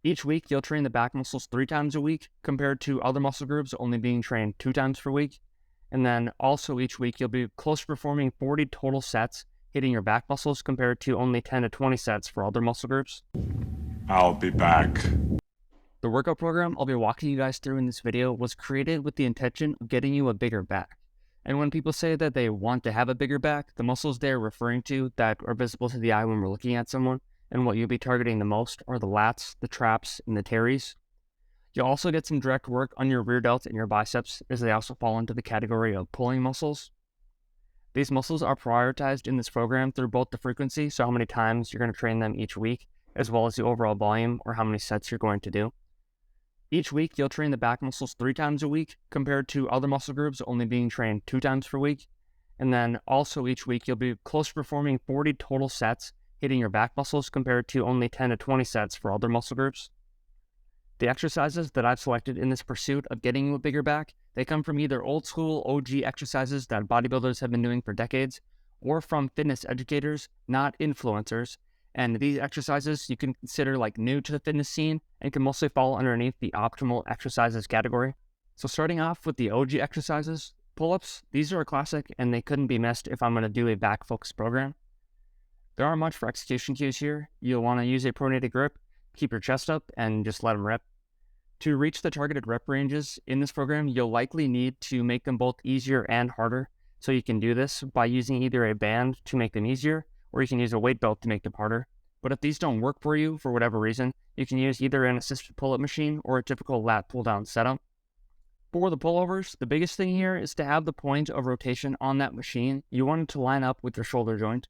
Each week, you'll train the back muscles 3 times a week, compared to other muscle groups only being trained 2 times per week. And then also each week, you'll be close to performing 40 total sets hitting your back muscles, compared to only 10 to 20 sets for other muscle groups. I'll be back. The workout program I'll be walking you guys through in this video was created with the intention of getting you a bigger back. And when people say that they want to have a bigger back, the muscles they're referring to that are visible to the eye when we're looking at someone, and what you'll be targeting the most, are the lats, the traps, and the teres. You'll also get some direct work on your rear delts and your biceps, as they also fall into the category of pulling muscles. These muscles are prioritized in this program through both the frequency, so how many times you're going to train them each week, as well as the overall volume, or how many sets you're going to do. Each week, you'll train the back muscles 3 times a week, compared to other muscle groups only being trained 2 times per week. And then also each week, you'll be close to performing 40 total sets hitting your back muscles, compared to only 10 to 20 sets for other muscle groups. The exercises that I've selected in this pursuit of getting you a bigger back, they come from either old school OG exercises that bodybuilders have been doing for decades, or from fitness educators, not influencers. And these exercises you can consider like new to the fitness scene and can mostly fall underneath the optimal exercises category. So starting off with the OG exercises, pull-ups, these are a classic and they couldn't be missed if I'm going to do a back focus program. There aren't much for execution cues here. You'll want to use a pronated grip, keep your chest up, and just let them rip. To reach the targeted rep ranges in this program, you'll likely need to make them both easier and harder. So you can do this by using either a band to make them easier, or you can use a weight belt to make them harder. But if these don't work for you for whatever reason, you can use either an assisted pull-up machine or a typical lat pull-down setup. For the pullovers, the biggest thing here is to have the point of rotation on that machine. You want it to line up with your shoulder joint.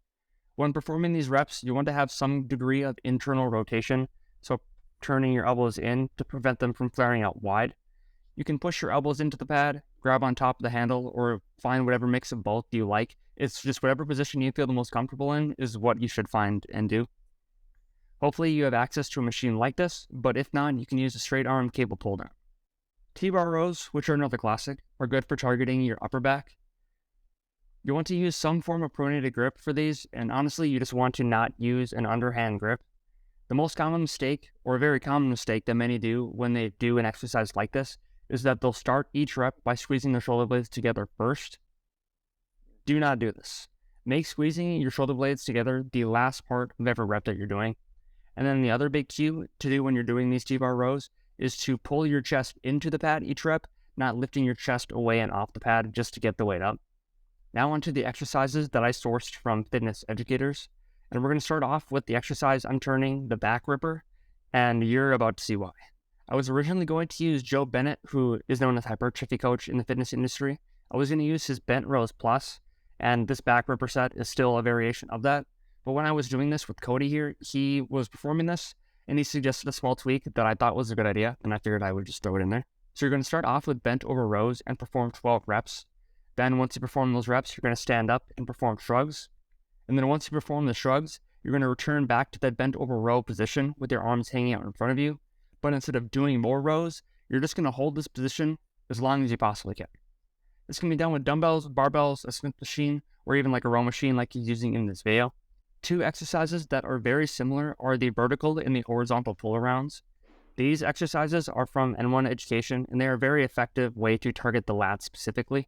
When performing these reps, you want to have some degree of internal rotation, so turning your elbows in to prevent them from flaring out wide. You can push your elbows into the pad, grab on top of the handle, or find whatever mix of both you like. It's just whatever position you feel the most comfortable in is what you should find and do. Hopefully you have access to a machine like this, but if not, you can use a straight arm cable pull down. T-bar rows, which are another classic, are good for targeting your upper back. You want to use some form of pronated grip for these, and honestly, you just want to not use an underhand grip. The most common mistake, or a very common mistake that many do when they do an exercise like this, is that they'll start each rep by squeezing their shoulder blades together first. Do not do this. Make squeezing your shoulder blades together the last part of every rep that you're doing. And then the other big cue to do when you're doing these T-bar rows is to pull your chest into the pad each rep, not lifting your chest away and off the pad just to get the weight up. Now onto the exercises that I sourced from fitness educators. And we're going to start off with the exercise I'm turning the back ripper, and you're about to see why. I was originally going to use Joe Bennett, who is known as hypertrophy coach in the fitness industry. I was going to use his bent rows plus, and this back ripper set is still a variation of that. But when I was doing this with Cody here, he was performing this, and he suggested a small tweak that I thought was a good idea, and I figured I would just throw it in there. So you're going to start off with bent over rows and perform 12 reps. Then once you perform those reps, you're going to stand up and perform shrugs. And then once you perform the shrugs, you're going to return back to that bent over row position with your arms hanging out in front of you. But instead of doing more rows, you're just going to hold this position as long as you possibly can. This can be done with dumbbells, barbells, a Smith machine, or even like a row machine like he's using in this video. Two exercises that are very similar are the vertical and the horizontal pull-arounds. These exercises are from N1 Education, and they are a very effective way to target the lat specifically.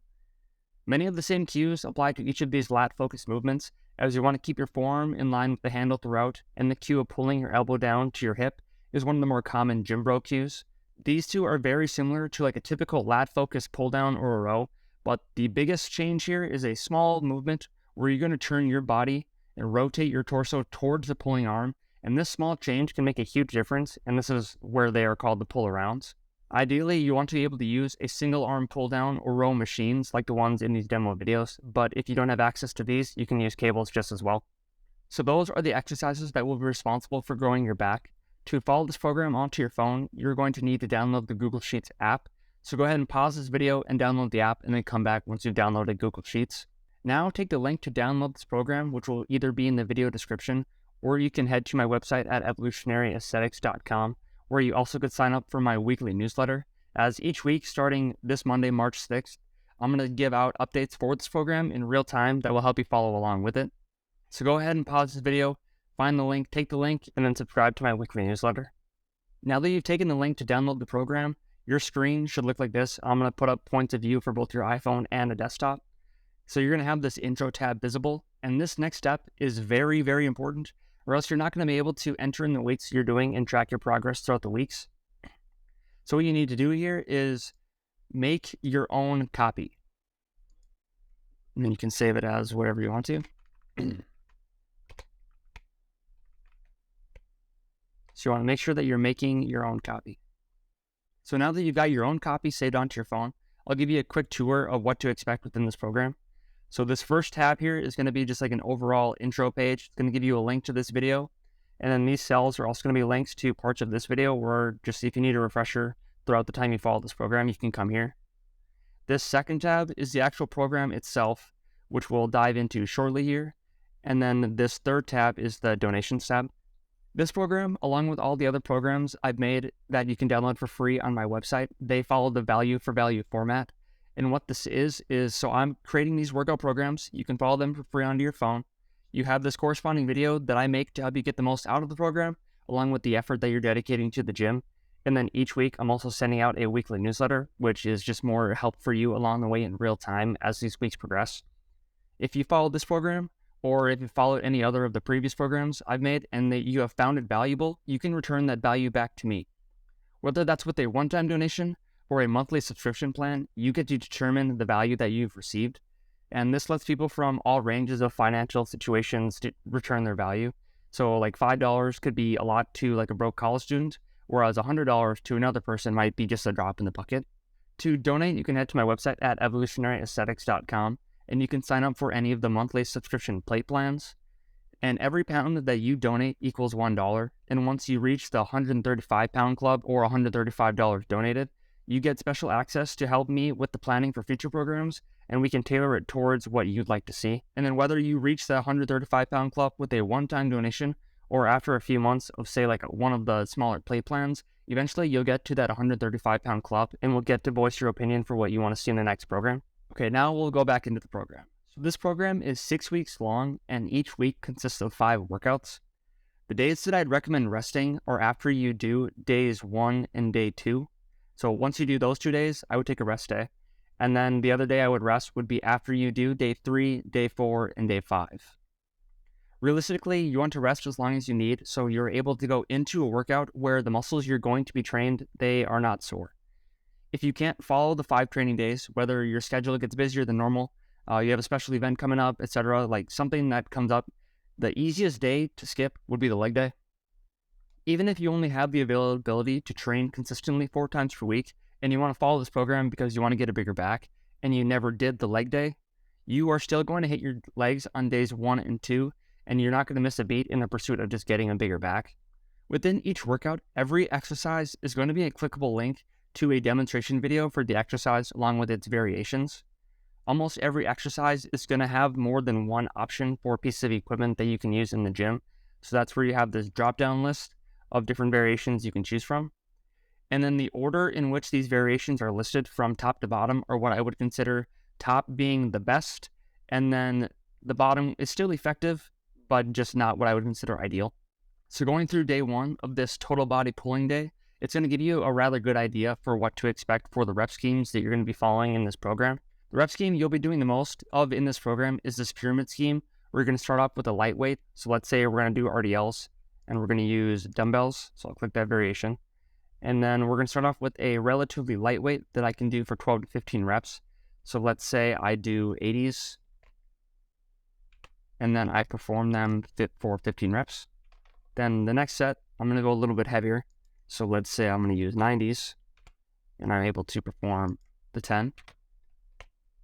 Many of the same cues apply to each of these lat-focused movements, as you want to keep your forearm in line with the handle throughout, and the cue of pulling your elbow down to your hip is one of the more common gym bro cues. These two are very similar to like a typical lat-focused pull-down or a row, but the biggest change here is a small movement where you're going to turn your body and rotate your torso towards the pulling arm, and this small change can make a huge difference, and this is where they are called the pull-arounds. Ideally, you want to be able to use a single arm pull down or row machines like the ones in these demo videos, but if you don't have access to these, you can use cables just as well. So those are the exercises that will be responsible for growing your back. To follow this program onto your phone, you're going to need to download the Google Sheets app. So go ahead and pause this video and download the app, and then come back once you've downloaded Google Sheets. Now take the link to download this program, which will either be in the video description, or you can head to my website at evolutionaryaesthetics.com, where you also could sign up for my weekly newsletter, as each week, starting this Monday, March 6th, I'm going to give out updates for this program in real time that will help you follow along with it. So go ahead and pause this video, find the link, take the link, and then subscribe to my weekly newsletter. Now that you've taken the link to download the program, your screen should look like this. I'm going to put up points of view for both your iPhone and a desktop. So you're going to have this intro tab visible. And this next step is very, very important, or else you're not going to be able to enter in the weights you're doing and track your progress throughout the weeks. So what you need to do here is make your own copy. And then you can save it as whatever you want to. So you want to make sure that you're making your own copy. So now that you've got your own copy saved onto your phone, I'll give you a quick tour of what to expect within this program. So this first tab here is going to be just like an overall intro page. It's going to give you a link to this video. And then these cells are also going to be links to parts of this video where just if you need a refresher throughout the time you follow this program, you can come here. This second tab is the actual program itself, which we'll dive into shortly here. And then this third tab is the donations tab. This program, along with all the other programs I've made that you can download for free on my website, they follow the value for value format. And what this is so I'm creating these workout programs. You can follow them for free onto your phone. You have this corresponding video that I make to help you get the most out of the program, along with the effort that you're dedicating to the gym. And then each week, I'm also sending out a weekly newsletter, which is just more help for you along the way in real time as these weeks progress. If you follow this program, or if you followed any other of the previous programs I've made and that you have found it valuable, you can return that value back to me. Whether that's with a one-time donation or a monthly subscription plan, you get to determine the value that you've received. And this lets people from all ranges of financial situations to return their value. So like $5 could be a lot to like a broke college student, whereas $100 to another person might be just a drop in the bucket. To donate, you can head to my website at evolutionaryaesthetics.com. And you can sign up for any of the monthly subscription plate plans. And every pound that you donate equals $1. And once you reach the 135 pound club or $135 donated, you get special access to help me with the planning for future programs, and we can tailor it towards what you'd like to see. And then whether you reach the 135 pound club with a one-time donation or after a few months of say like one of the smaller plate plans, eventually you'll get to that 135 pound club and will get to voice your opinion for what you want to see in the next program. Okay, now we'll go back into the program. So this program is 6 weeks long, and each week consists of 5 workouts. The days that I'd recommend resting are after you do days 1 and day 2. So once you do those 2 days, I would take a rest day. And then the other day I would rest would be after you do day 3, day 4, and day 5. Realistically, you want to rest as long as you need so you're able to go into a workout where the muscles you're going to be trained, they are not sore. If you can't follow the 5 training days, whether your schedule gets busier than normal, you have a special event coming up, etc., like something that comes up, the easiest day to skip would be the leg day. Even if you only have the availability to train consistently 4 times per week, and you want to follow this program because you want to get a bigger back, and you never did the leg day, you are still going to hit your legs on days 1 and 2, and you're not going to miss a beat in the pursuit of just getting a bigger back. Within each workout, every exercise is going to be a clickable link to a demonstration video for the exercise along with its variations. Almost every exercise is going to have more than one option for a piece of equipment that you can use in the gym. So that's where you have this drop-down list of different variations you can choose from. And then the order in which these variations are listed from top to bottom are what I would consider top being the best, and then the bottom is still effective, but just not what I would consider ideal. So going through day 1 of this total body pulling day, it's going to give you a rather good idea for what to expect for the rep schemes that you're going to be following in this program. The rep scheme you'll be doing the most of in this program is this pyramid scheme. We're going to start off with a lightweight. So let's say we're going to do RDLs and we're going to use dumbbells. So I'll click that variation. And then we're going to start off with a relatively lightweight that I can do for 12 to 15 reps. So let's say I do 80s and then I perform them for 15 reps. Then the next set, I'm going to go a little bit heavier. So let's say I'm going to use 90s and I'm able to perform the 10.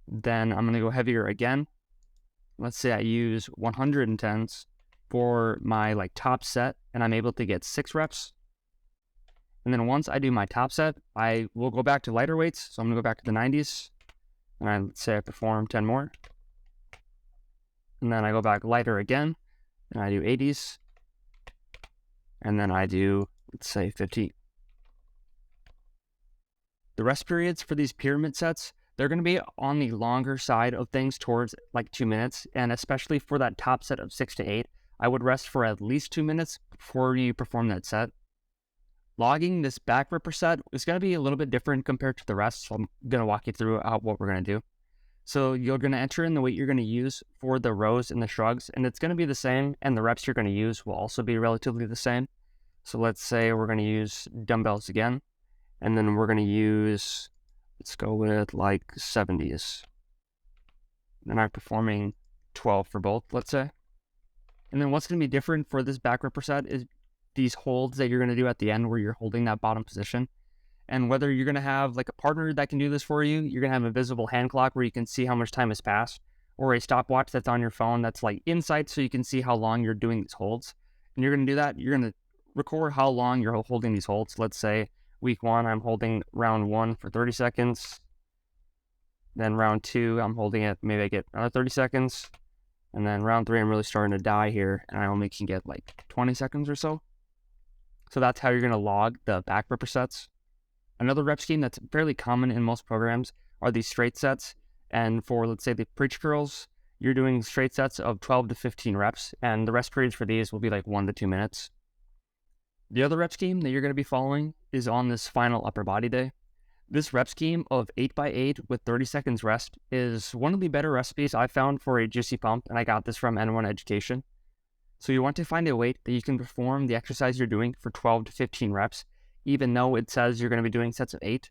Then I'm going to go heavier again. Let's say I use 110s for my top set and I'm able to get 6 reps. And then once I do my top set, I will go back to lighter weights. So I'm going to go back to the 90s and let's say I perform 10 more. And then I go back lighter again and I do 80s. And then I do, let's say 50. The rest periods for these pyramid sets, they're going to be on the longer side of things towards like 2 minutes. And especially for that top set of 6 to 8, I would rest for at least 2 minutes before you perform that set. Logging this back rep percent is going to be a little bit different compared to the rest, so I'm going to walk you through what we're going to do. So you're going to enter in the weight you're going to use for the rows and the shrugs, and it's going to be the same, and the reps you're going to use will also be relatively the same. So let's say we're going to use dumbbells again, and then we're going to use, let's go with like 70s. And I'm performing 12 for both, let's say. And then what's going to be different for this back rep percent is these holds that you're going to do at the end where you're holding that bottom position. And whether you're going to have like a partner that can do this for you, you're going to have a visible hand clock where you can see how much time has passed, or a stopwatch that's on your phone that's like insight so you can see how long you're doing these holds. And you're going to do that. You're going to record how long you're holding these holds. Let's say week 1, I'm holding round 1 for 30 seconds. Then round 2, I'm holding it, maybe I get another 30 seconds. And then round 3, I'm really starting to die here, and I only can get like 20 seconds or so. So that's how you're going to log the back rep sets. Another rep scheme that's fairly common in most programs are these straight sets. And for, let's say, the preach curls, you're doing straight sets of 12 to 15 reps, and the rest periods for these will be like 1 to 2 minutes. The other rep scheme that you're going to be following is on this final upper body day. This rep scheme of 8x8 with 30 seconds rest is one of the better recipes I found for a juicy pump, and I got this from N1 Education. So you want to find a weight that you can perform the exercise you're doing for 12 to 15 reps, even though it says you're going to be doing sets of 8.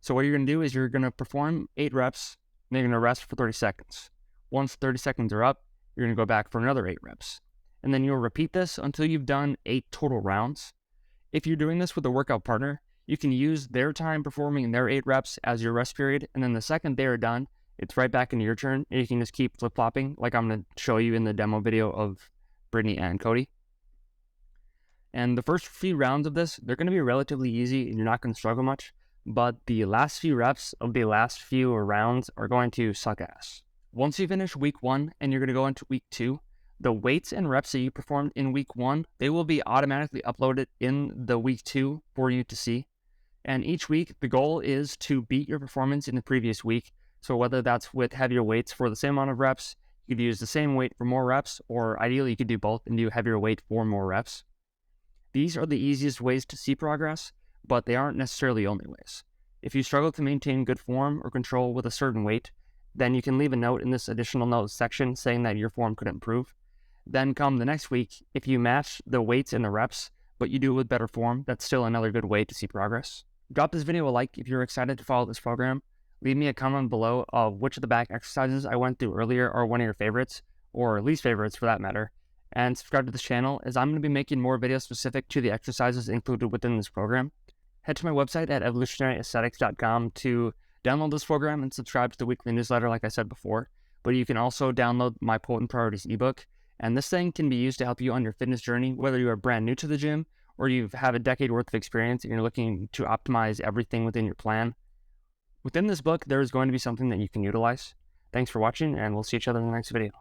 So what you're going to do is you're going to perform 8 reps, and you're going to rest for 30 seconds. Once 30 seconds are up, you're going to go back for another 8 reps. And then you'll repeat this until you've done 8 total rounds. If you're doing this with a workout partner, you can use their time performing their 8 reps as your rest period, and then the second they are done, it's right back into your turn, and you can just keep flip-flopping like I'm going to show you in the demo video of Brittany and Cody. And the first few rounds of this, they're going to be relatively easy and you're not going to struggle much, but the last few reps of the last few rounds are going to suck ass. Once you finish week 1 and you're going to go into week 2, the weights and reps that you performed in week 1, they will be automatically uploaded in the week 2 for you to see. And each week, the goal is to beat your performance in the previous week. So whether that's with heavier weights for the same amount of reps, you could use the same weight for more reps, or ideally you could do both and do heavier weight for more reps. These are the easiest ways to see progress, but they aren't necessarily the only ways. If you struggle to maintain good form or control with a certain weight, then you can leave a note in this additional notes section saying that your form could improve. Then come the next week, if you match the weights and the reps, but you do it with better form, that's still another good way to see progress. Drop this video a like if you're excited to follow this program. Leave me a comment below of which of the back exercises I went through earlier are one of your favorites, or least favorites for that matter. And subscribe to this channel, as I'm going to be making more videos specific to the exercises included within this program. Head to my website at evolutionaryaesthetics.com to download this program and subscribe to the weekly newsletter like I said before. But you can also download my Potent Priorities ebook, and this thing can be used to help you on your fitness journey, whether you are brand new to the gym or you have a decade worth of experience and you're looking to optimize everything within your plan. Within this book, there is going to be something that you can utilize. Thanks for watching, and we'll see each other in the next video.